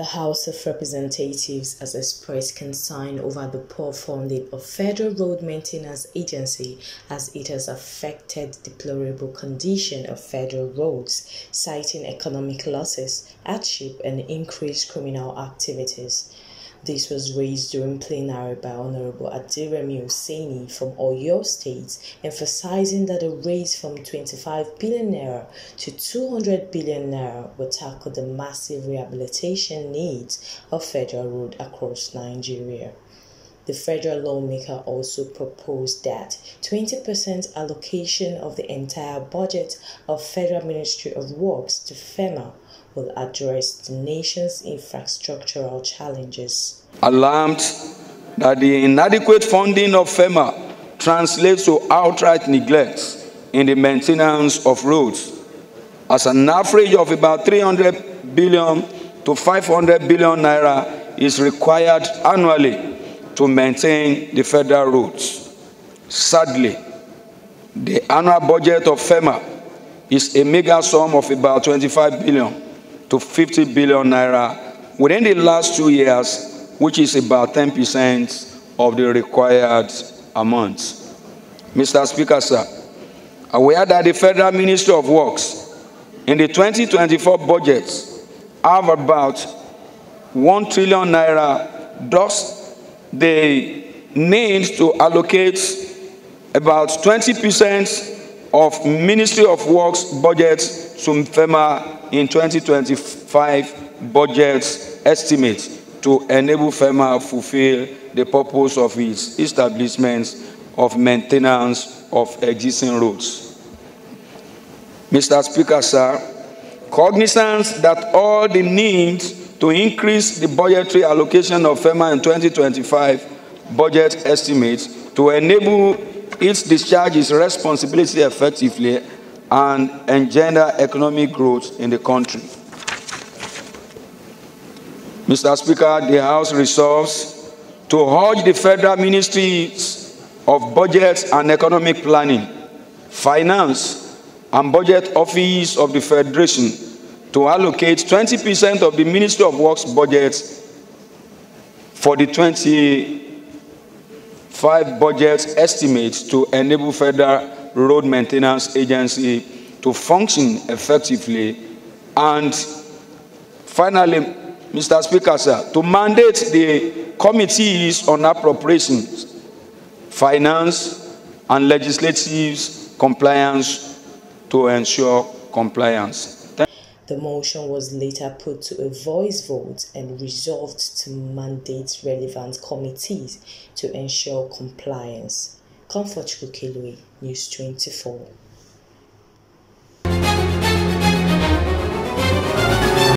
The House of Representatives has expressed concern over the poor funding of Federal Road Maintenance Agency as it has affected the deplorable condition of federal roads, citing economic losses, hardship, and increased criminal activities. This was raised during plenary by Honorable Aderemi Hussaini from Oyo State, emphasizing that a raise from 25 billion naira to 200 billion naira will tackle the massive rehabilitation needs of federal roads across Nigeria. The federal lawmaker also proposed that 20% allocation of the entire budget of Federal Ministry of Works to Ferma will address the nation's infrastructural challenges. Alarmed that the inadequate funding of Ferma translates to outright neglect in the maintenance of roads, as an average of about 300 billion to 500 billion naira is required annually to maintain the federal roads. Sadly, the annual budget of Ferma is a meager sum of about 25 billion to 50 billion naira within the last 2 years, which is about 10% of the required amount. Mr. Speaker, sir, aware that the Federal Ministry of Works in the 2024 budget have about 1 trillion naira, thus they need to allocate about 20% of Ministry of Works budget to Ferma in 2025 budget estimate to enable Ferma fulfill the purpose of its establishment of maintenance of existing roads. Mr. Speaker, sir, cognizant that all the needs to increase the budgetary allocation of Ferma in 2025 budget estimate to enable its discharge its responsibility effectively and engender economic growth in the country. Mr. Speaker, the House resolves to urge the Federal Ministries of Budget and Economic Planning, Finance, and Budget Office of the Federation to allocate 20% of the Ministry of Works budget for the 25 budget estimates to enable Federal Road Maintenance Agency to function effectively. And finally, Mr. Speaker, sir, to mandate the committees on appropriations, finance, and legislative compliance to ensure compliance. The motion was later put to a voice vote and resolved to mandate relevant committees to ensure compliance. Comfort Kukelui, News 24.